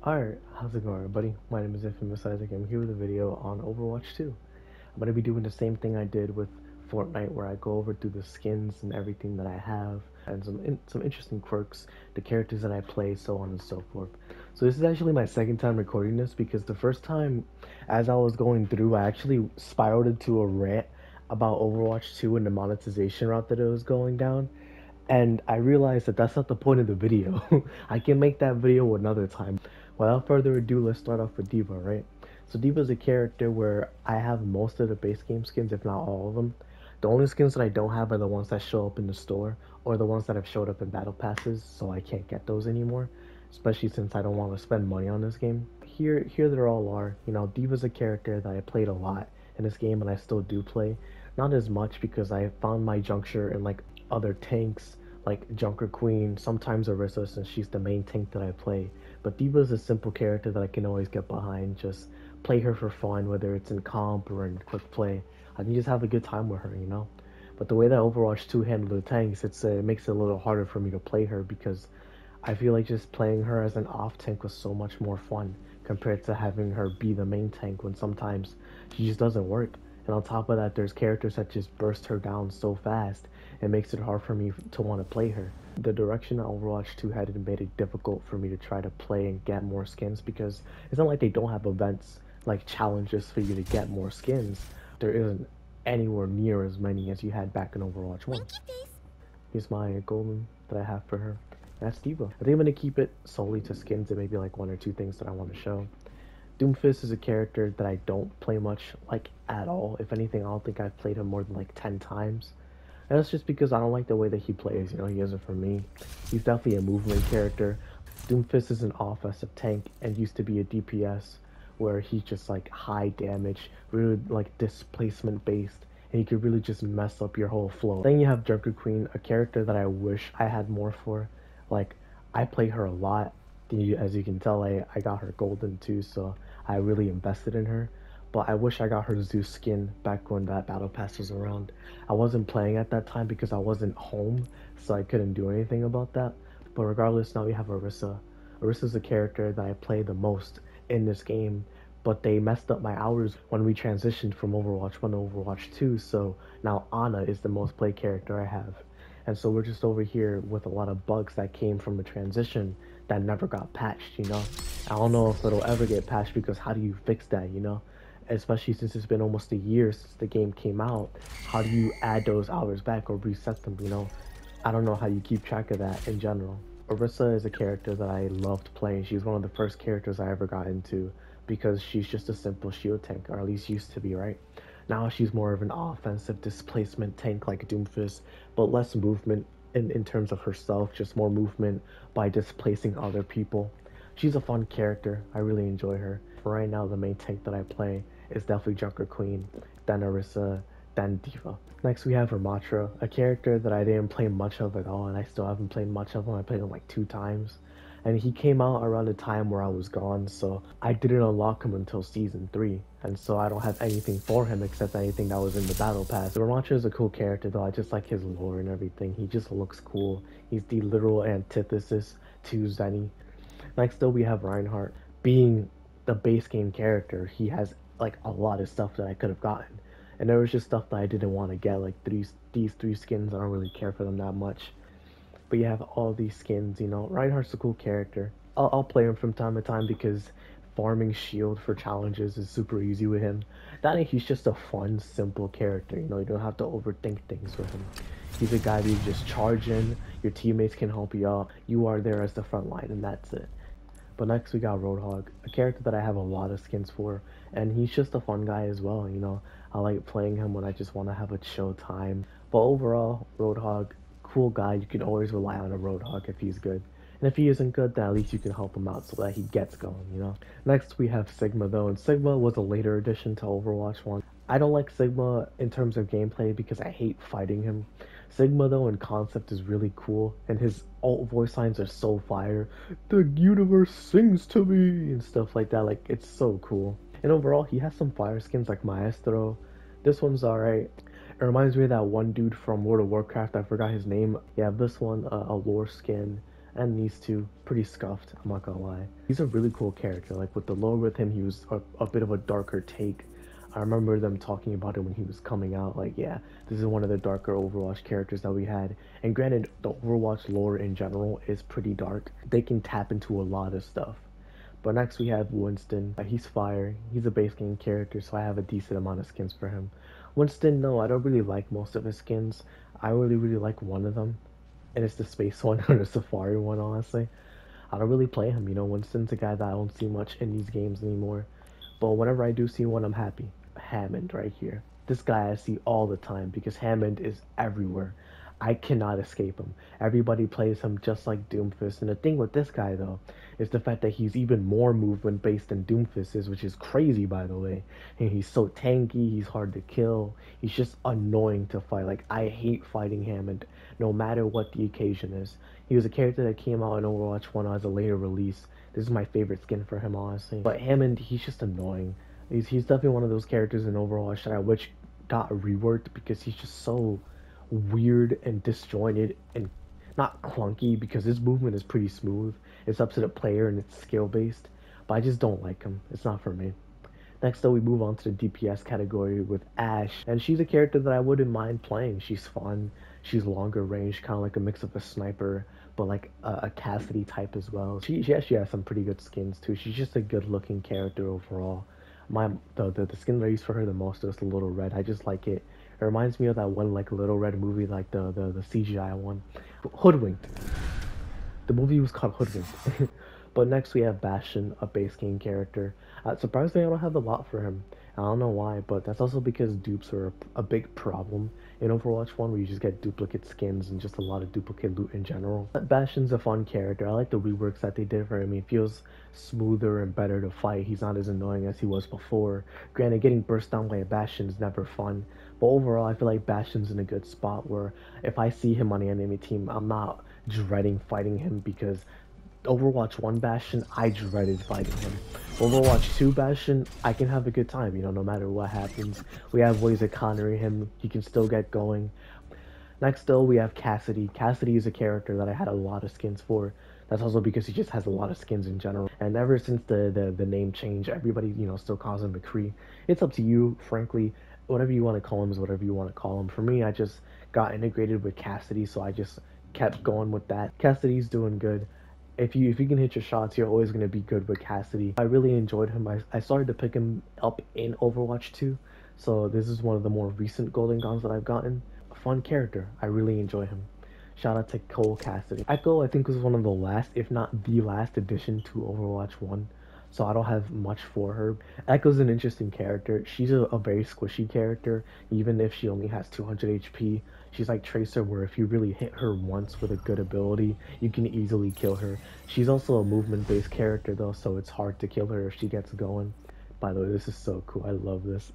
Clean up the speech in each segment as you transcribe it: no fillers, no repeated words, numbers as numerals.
Alright, how's it going everybody? My name is Infamous Isaac. I'm here with a video on Overwatch 2. I'm going to be doing the same thing I did with Fortnite where I go over through the skins and everything that I have and some interesting quirks, the characters that I play, so on and so forth. So this is actually my second time recording this because the first time as I was going through I actually spiraled into a rant about Overwatch 2 and the monetization route that it was going down. And I realized that that's not the point of the video. I can make that video another time. Without further ado, let's start off with D.Va, right? So D.Va is a character where I have most of the base game skins, if not all of them. The only skins that I don't have are the ones that show up in the store, or the ones that have showed up in battle passes, so I can't get those anymore. Especially since I don't want to spend money on this game. Here they all are. You know, D.Va's a character that I played a lot in this game, and I still do play. Not as much because I found my juncture in like other tanks like Junker Queen, sometimes Orisa since she's the main tank that I play. But D.Va is a simple character that I can always get behind, just play her for fun, whether it's in comp or in quick play. I can just have a good time with her, you know? But the way that Overwatch 2 handled the tanks, it makes it a little harder for me to play her because I feel like just playing her as an off tank was so much more fun compared to having her be the main tank when sometimes she just doesn't work. And on top of that, there's characters that just burst her down so fast, it makes it hard for me to want to play her. The direction that Overwatch 2 had made it difficult for me to try to play and get more skins because it's not like they don't have events like challenges for you to get more skins. There isn't anywhere near as many as you had back in Overwatch 1. Here's my golden that I have for her. That's D.Va. I think I'm going to keep it solely to skins and maybe like one or two things that I want to show. Doomfist is a character that I don't play much, like, at all. If anything, I don't think I've played him more than, like, 10 times. And that's just because I don't like the way that he plays, you know, he isn't for me. He's definitely a movement character. Doomfist is an offensive tank and used to be a DPS, where he's just, like, high damage, really, like, displacement based, and he could really just mess up your whole flow. Then you have Junker Queen, a character that I wish I had more for. Like, I play her a lot. As you can tell, I got her golden too, so I really invested in her. But I wish I got her Zeus skin back when that battle pass was around. I wasn't playing at that time because I wasn't home, so I couldn't do anything about that. But regardless, now we have Orisa. Orisa's a character that I play the most in this game, but they messed up my hours when we transitioned from Overwatch 1 to Overwatch 2, so now Ana is the most played character I have. And so we're just over here with a lot of bugs that came from the transition that never got patched, you know? I don't know if it'll ever get patched because how do you fix that, you know? Especially since it's been almost a year since the game came out. How do you add those hours back or reset them, you know? I don't know how you keep track of that in general. Orisa is a character that I loved playing. She's one of the first characters I ever got into because she's just a simple shield tank, or at least used to be, right? Now she's more of an offensive displacement tank like Doomfist, but less movement in terms of herself, just more movement by displacing other people. She's a fun character. I really enjoy her. For right now, the main tank that I play is definitely Junker Queen, then Orisa, then D.Va. Next we have Ramatra, a character that I didn't play much of at all, and I still haven't played much of him. I played him like 2 times. And he came out around the time where I was gone, so I didn't unlock him until Season 3. And so I don't have anything for him except anything that was in the Battle Pass. Ramatra is a cool character though, I just like his lore and everything. He just looks cool. He's the literal antithesis to Zenny. Next though we have Reinhardt. Being the base game character, he has like a lot of stuff that I could have gotten. And there was just stuff that I didn't want to get, like these 3 skins, I don't really care for them that much. But you have all these skins, you know. Reinhardt's a cool character. I'll play him from time to time because farming shield for challenges is super easy with him. That and he's just a fun, simple character, you know. You don't have to overthink things with him. He's a guy that you just charge in, your teammates can help you out, you are there as the front line, and that's it. But next we got Roadhog, a character that I have a lot of skins for, and he's just a fun guy as well, you know. I like playing him when I just want to have a chill time. But overall, Roadhog, cool guy. You can always rely on a Roadhog if he's good. And if he isn't good, then at least you can help him out so that he gets going, you know? Next, we have Sigma, though, and Sigma was a later addition to Overwatch 1. I don't like Sigma in terms of gameplay because I hate fighting him. Sigma, though, in concept is really cool, and his alt voice lines are so fire. The universe sings to me, and stuff like that. Like, it's so cool. And overall, he has some fire skins like Maestro. This one's alright. It reminds me of that one dude from World of Warcraft, I forgot his name. Yeah, this one, a lore skin, and these two, pretty scuffed, I'm not gonna lie. He's a really cool character. Like with the lore with him, he was a bit of a darker take. I remember them talking about it when he was coming out. Like, yeah, this is one of the darker Overwatch characters that we had. And granted, the Overwatch lore in general is pretty dark. They can tap into a lot of stuff. But next we have Winston. He's fire. He's a base game character, so I have a decent amount of skins for him. Winston, no, I don't really like most of his skins. I really like one of them, and it's the space one or the safari one, honestly. I don't really play him, you know. Winston's a guy that I don't see much in these games anymore. But whenever I do see one, I'm happy. Hammond right here. This guy I see all the time because Hammond is everywhere. I cannot escape him. Everybody plays him just like Doomfist. And the thing with this guy, though, is the fact that he's even more movement based than Doomfist is, which is crazy, by the way. And he's so tanky, he's hard to kill. He's just annoying to fight. Like, I hate fighting Hammond, no matter what the occasion is. He was a character that came out in Overwatch 1 as a later release. This is my favorite skin for him, honestly. But Hammond, he's just annoying. He's definitely one of those characters in Overwatch that I wish got reworked because he's just so weird and disjointed and not clunky because his movement is pretty smooth. It's up to the player and it's skill based, but I just don't like him. It's not for me. Next though, we move on to the DPS category with Ashe, and she's a character that I wouldn't mind playing. She's fun, she's longer range, kind of like a mix of a sniper, but like a Cassidy type as well. She actually has some pretty good skins too. She's just a good looking character overall. The skin that I use for her the most is the Little Red. I just like it. It reminds me of that one like Little Red movie, like the CGI one. Hoodwinked. The movie was called Hoodwinked. But next we have Bastion, a base game character. Surprisingly, I don't have a lot for him. I don't know why, but that's also because dupes are a big problem in Overwatch 1, where you just get duplicate skins and just a lot of duplicate loot in general. Bastion's a fun character. I like the reworks that they did for him. He feels smoother and better to fight. He's not as annoying as he was before. Granted, getting burst down by a Bastion is never fun, but overall, I feel like Bastion's in a good spot where if I see him on the enemy team, I'm not dreading fighting him because Overwatch 1 Bastion, I dreaded fighting him. Overwatch 2 Bastion, I can have a good time, you know, no matter what happens. We have ways of countering him, he can still get going. Next though, we have Cassidy. Cassidy is a character that I had a lot of skins for. That's also because he just has a lot of skins in general. And ever since the name change, everybody, you know, still calls him McCree. It's up to you, frankly. Whatever you want to call him is whatever you want to call him. For me, I just got integrated with Cassidy, so I just kept going with that. Cassidy's doing good. If you can hit your shots, you're always going to be good with Cassidy. I really enjoyed him. I started to pick him up in Overwatch 2, so this is one of the more recent Golden Guns that I've gotten. A fun character. I really enjoy him. Shout out to Cole Cassidy. Echo, I think, was one of the last, if not the last addition to Overwatch 1, so I don't have much for her. Echo's an interesting character. She's a very squishy character, even if she only has 200 HP. She's like Tracer, where if you really hit her once with a good ability, you can easily kill her. She's also a movement-based character though, so it's hard to kill her if she gets going. By the way, this is so cool. I love this.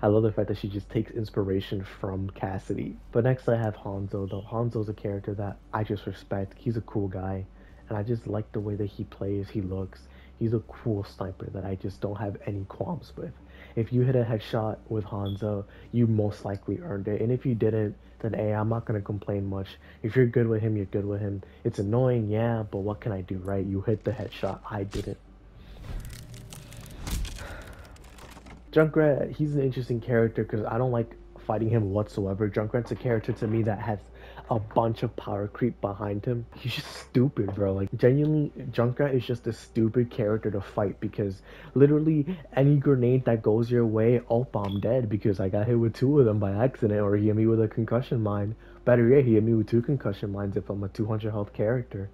I love the fact that she just takes inspiration from Cassidy. But next I have Hanzo though. Hanzo's a character that I just respect. He's a cool guy, and I just like the way that he plays, he looks. He's a cool sniper that I just don't have any qualms with. If you hit a headshot with Hanzo, you most likely earned it. And if you didn't, then hey, I'm not going to complain much. If you're good with him, you're good with him. It's annoying, yeah, but what can I do, right? You hit the headshot, I didn't. Junkrat, he's an interesting character because I don't like fighting him whatsoever. Junkrat's a character to me that has a bunch of power creep behind him. He's just stupid, bro. Like, genuinely, Junkrat is just a stupid character to fight because literally any grenade that goes your way, oh, I'm dead because I got hit with 2 of them by accident, or he hit me with a concussion mine. Better yet, he hit me with 2 concussion mines if I'm a 200 health character.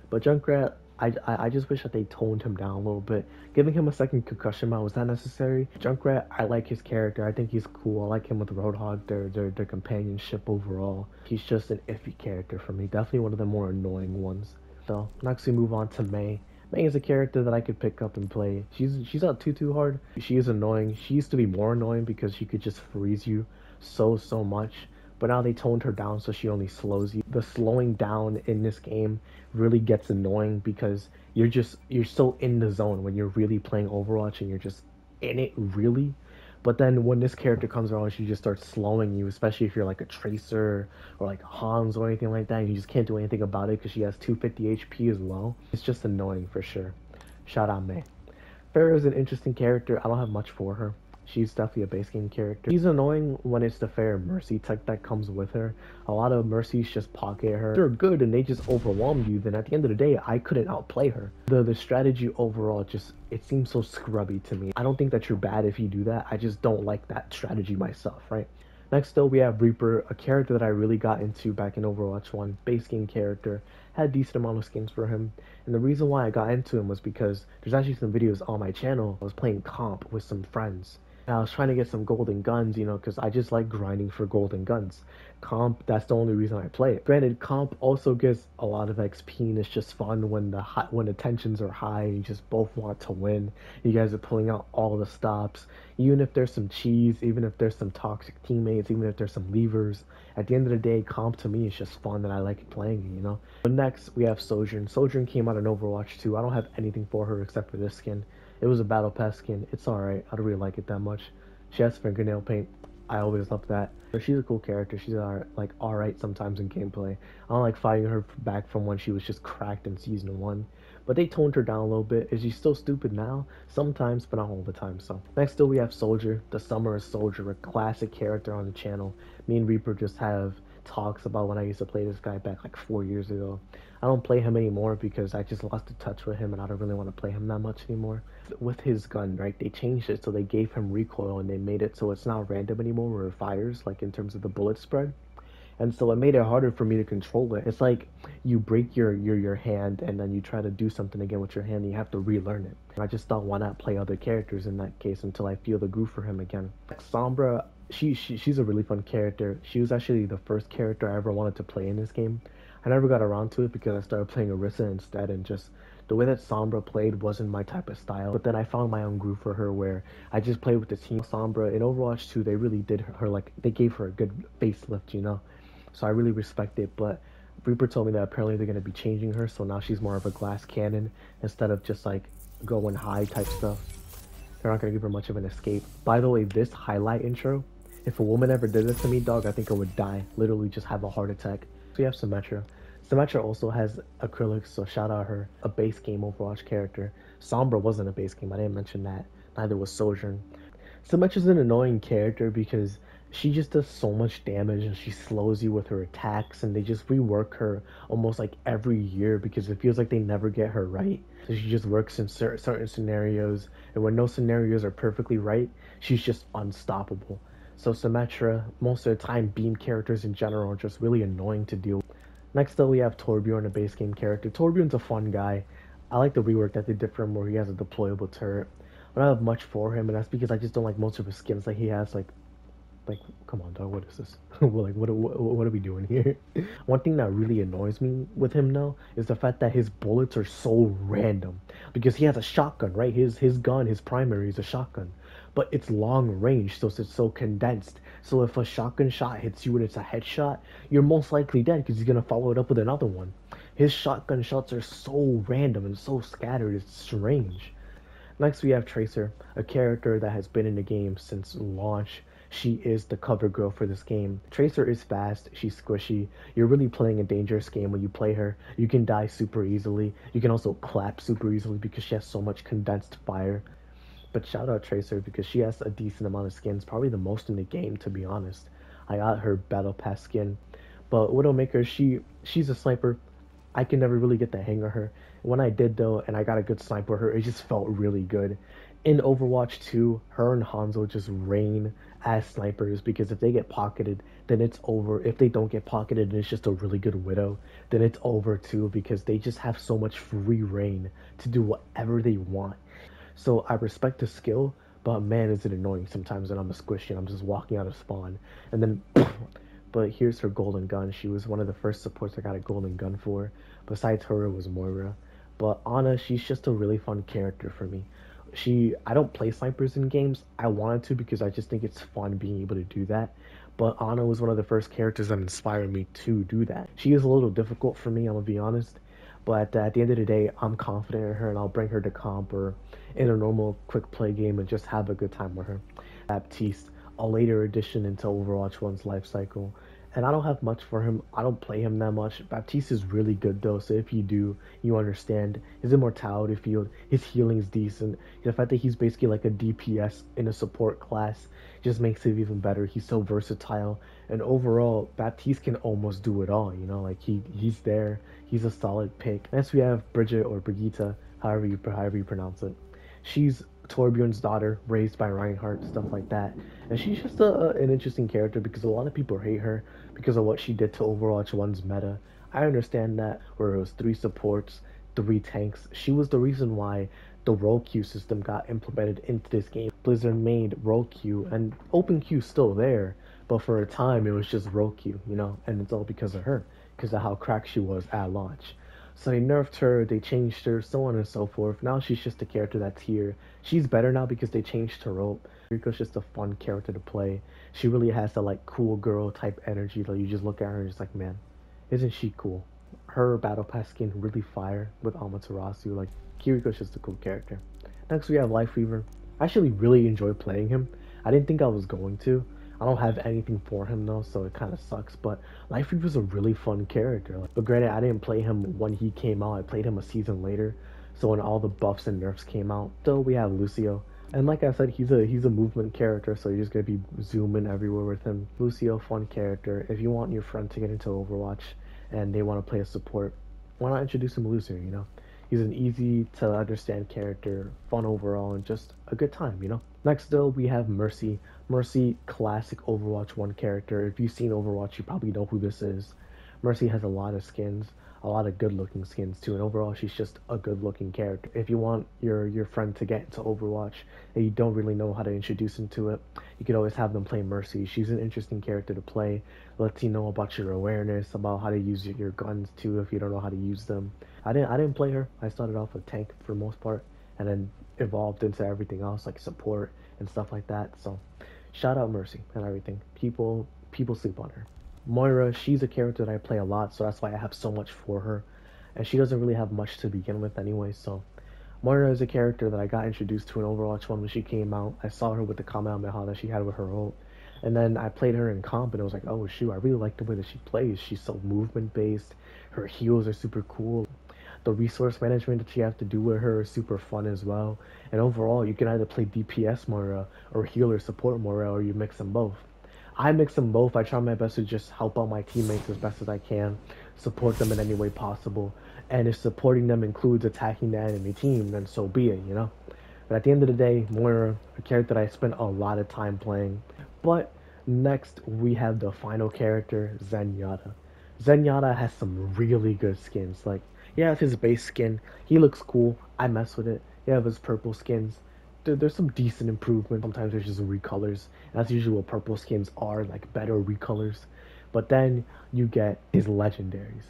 But Junkrat, I just wish that they toned him down a little bit. Giving him a second concussion mine, was that necessary? Junkrat, I like his character. I think he's cool. I like him with Roadhog, their companionship overall. He's just an iffy character for me. Definitely one of the more annoying ones. So, next we move on to Mei. Mei is a character that I could pick up and play. She's not too hard. She is annoying. She used to be more annoying because she could just freeze you so much. But now they toned her down so she only slows you. The slowing down in this game really gets annoying because you're so in the zone when you're really playing Overwatch and you're just in it really. But then when this character comes around, she just starts slowing you, especially if you're like a Tracer or like Hans or anything like that, and you just can't do anything about it because she has 250 HP as well. It's just annoying for sure. Shout out May. Pharah is an interesting character. I don't have much for her. She's definitely a base game character. She's annoying when it's the Pharah Mercy tech that comes with her. A lot of Mercies just pocket her. They're good and they just overwhelm you. Then at the end of the day, I couldn't outplay her. The strategy overall just, it seems so scrubby to me. I don't think that you're bad if you do that. I just don't like that strategy myself, right? Next though, we have Reaper, a character that I really got into back in Overwatch 1. Base game character. Had a decent amount of skins for him. And the reason why I got into him was because there's actually some videos on my channel. I was playing comp with some friends. And I was trying to get some golden guns, you know, because I just like grinding for golden guns. Comp, that's the only reason I play it. Granted, comp also gives a lot of XP and it's just fun when the tensions are high and you just both want to win. You guys are pulling out all the stops. Even if there's some cheese, even if there's some toxic teammates, even if there's some levers. At the end of the day, comp to me is just fun and I like playing it, you know? But next, we have Sojourn. Sojourn came out in Overwatch 2. I don't have anything for her except for this skin. It was a battle pass skin. It's alright. I don't really like it that much. She has fingernail paint. I always love that. But she's a cool character. She's alright sometimes in gameplay. I don't like fighting her back from when she was just cracked in Season 1. But they toned her down a little bit. Is she still stupid now? Sometimes, but not all the time. So next still we have Soldier. The Summer Soldier, a classic character on the channel. Me and Reaper just have talks about when I used to play this guy back like 4 years ago. I don't play him anymore because I just lost the touch with him and I don't really want to play him that much anymore. With his gun, right, they changed it so they gave him recoil and they made it so it's not random anymore where it fires, like in terms of the bullet spread. And so it made it harder for me to control it. It's like you break your hand and then you try to do something again with your hand and you have to relearn it. I just thought, why not play other characters in that case until I feel the groove for him again. Sombra, she's a really fun character. She was actually the first character I ever wanted to play in this game. I never got around to it because I started playing Orisa instead, and just the way that Sombra played wasn't my type of style. But then I found my own groove for her where I just played with the team. Sombra in Overwatch 2, they really did her like, they gave her a good facelift, you know? So I really respect it, but Reaper told me that apparently they're going to be changing her, so now she's more of a glass cannon instead of just like going high type stuff. They're not going to give her much of an escape. By the way, this highlight intro, if a woman ever did this to me, dog, I think I would die. Literally just have a heart attack. So you have Symmetra. Symmetra also has acrylics, so shout out her. A base game Overwatch character. Sombra wasn't a base game, I didn't mention that. Neither was Sojourn. Symmetra's an annoying character because she just does so much damage and she slows you with her attacks, and they just rework her almost like every year because it feels like they never get her right. So she just works in certain scenarios, and when no scenarios are perfectly right, she's just unstoppable. So Symmetra, most of the time beam characters in general are just really annoying to deal with. Next though we have Torbjorn, a base game character. Torbjorn's a fun guy. I like the rework that they did for him where he has a deployable turret. I don't have much for him, and that's because I just don't like most of his skins. Like he has like come on dog, what is this? what are we doing here? One thing that really annoys me with him now is the fact that his bullets are so random, because he has a shotgun, right? His gun, his primary is a shotgun, but it's long range, so it's so condensed. So if a shotgun shot hits you and it's a headshot, you're most likely dead because he's gonna follow it up with another one. His shotgun shots are so random and so scattered, it's strange. Next we have Tracer, a character that has been in the game since launch. She is the cover girl for this game. Tracer is fast, she's squishy. You're really playing a dangerous game when you play her. You can die super easily. You can also clap super easily because she has so much condensed fire. But shout out Tracer because she has a decent amount of skins, probably the most in the game to be honest. I got her battle pass skin. But Widowmaker, she's a sniper. I can never really get the hang of her. When I did though, and I got a good sniper her, it just felt really good. In Overwatch 2, her and Hanzo just reign as snipers because if they get pocketed, then it's over. If they don't get pocketed and it's just a really good Widow, then it's over too because they just have so much free reign to do whatever they want. So I respect the skill, but man is it annoying sometimes when I'm a squishy and I'm just walking out of spawn and then but here's her golden gun. She was one of the first supports I got a golden gun for. Besides her, it was Moira. But Ana, she's just a really fun character for me. I don't play snipers in games. I wanted to because I just think it's fun being able to do that. But Ana was one of the first characters that inspired me to do that. She is a little difficult for me, I'm gonna be honest. But at the end of the day, I'm confident in her and I'll bring her to comp or in a normal quick play game and just have a good time with her. Baptiste, a later addition into Overwatch 1's life cycle. And I don't have much for him. I don't play him that much. Baptiste is really good though, so if you do, you understand. His immortality field, his healing is decent. The fact that he's basically like a DPS in a support class just makes it even better. He's so versatile. And overall, Baptiste can almost do it all, you know, like he's there. He's a solid pick. Next we have Bridget or Brigitte, however you pronounce it. She's Torbjorn's daughter, raised by Reinhardt, stuff like that. And she's just an interesting character because a lot of people hate her because of what she did to Overwatch 1's meta. I understand that, where it was 3 supports, 3 tanks. She was the reason why the role queue system got implemented into this game. Blizzard made role queue, and open queue still there, but for a time it was just role queue, you know, and it's all because of her, because of how cracked she was at launch. So they nerfed her, they changed her, so on and so forth. Now she's just a character that's here. She's better now because they changed her rope. Rico's just a fun character to play. She really has that like cool girl type energy that you just look at her and just like, man, isn't she cool? Her battle pass skin really fire with Amaterasu. Like, Kiriko's just a cool character. Next we have Lifeweaver. I actually really enjoy playing him. I didn't think I was going to. I don't have anything for him though, so it kind of sucks. But Lifeweaver's a really fun character. But granted, I didn't play him when he came out. I played him a season later. So when all the buffs and nerfs came out, still we have Lucio. And like I said, he's a movement character, so you're just gonna be zooming everywhere with him. Lucio, fun character. If you want your friend to get into Overwatch and they want to play a support, why not introduce him to Lucio, you know? He's an easy to understand character, fun overall, and just a good time, you know? Next though, we have Mercy. Mercy, classic Overwatch 1 character. If you've seen Overwatch, you probably know who this is. Mercy has a lot of skins, a lot of good looking skins too, and overall she's just a good looking character. If you want your friend to get into Overwatch and you don't really know how to introduce him to it, you could always have them play Mercy. She's an interesting character to play, lets you know about your awareness, about how to use your guns too if you don't know how to use them. I didn't play her. I started off with tank for the most part and then evolved into everything else like support and stuff like that. So shout out Mercy and everything. People sleep on her. Moira, she's a character that I play a lot, so that's why I have so much for her. And she doesn't really have much to begin with anyway, so Moira is a character that I got introduced to in Overwatch 1 when she came out. I saw her with the Kamehameha that she had with her ult. And then I played her in comp and it was like, oh shoot, I really like the way that she plays. She's so movement based. Her heals are super cool. The resource management that you have to do with her is super fun as well. And overall, you can either play DPS Moira or healer support Moira, or you mix them both. I mix them both. I try my best to just help out my teammates as best as I can, support them in any way possible. And if supporting them includes attacking the enemy team, then so be it, you know? But at the end of the day, Moira, a character that I spent a lot of time playing. But next, we have the final character, Zenyatta. Zenyatta has some really good skins. Like, he has his base skin. He looks cool. I mess with it. He has his purple skins. There's some decent improvement. Sometimes there's just recolors. And that's usually what purple skins are, like better recolors. But then you get his legendaries.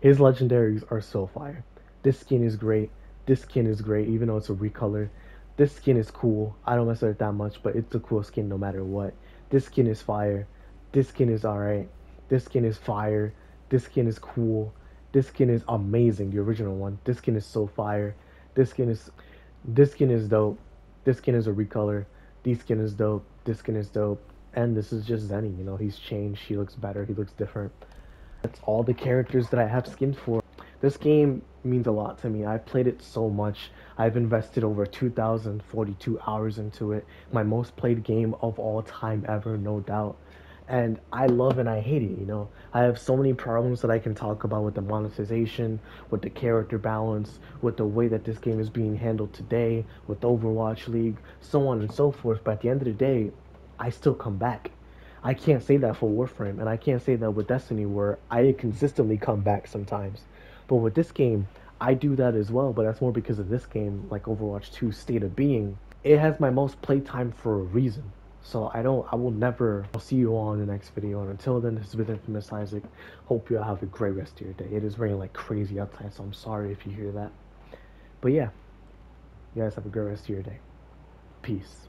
His legendaries are so fire. This skin is great. This skin is great, even though it's a recolor. This skin is cool. I don't mess with it that much, but it's a cool skin no matter what. This skin is fire. This skin is alright. This skin is fire. This skin is cool. This skin is amazing, the original one. This skin is so fire. This skin is dope. This skin is a recolor. This skin is dope. This skin is dope. And this is just Zenny, you know, he's changed. He looks better. He looks different. That's all the characters that I have skins for. This game means a lot to me. I've played it so much. I've invested over 2,042 hours into it. My most played game of all time ever, no doubt. And I love and I hate it, you know. I have so many problems that I can talk about with the monetization, with the character balance, with the way that this game is being handled today, with Overwatch League, so on and so forth. But at the end of the day, I still come back. I can't say that for Warframe, and I can't say that with Destiny, where I consistently come back sometimes. But with this game, I do that as well, but that's more because of this game, like Overwatch 2 State of Being. It has my most playtime for a reason. So I will never. I'll see you all in the next video, and until then, this has been Infamous Isaac. Hope you all have a great rest of your day. It is raining like crazy outside, so I'm sorry if you hear that. But yeah, you guys have a great rest of your day. Peace.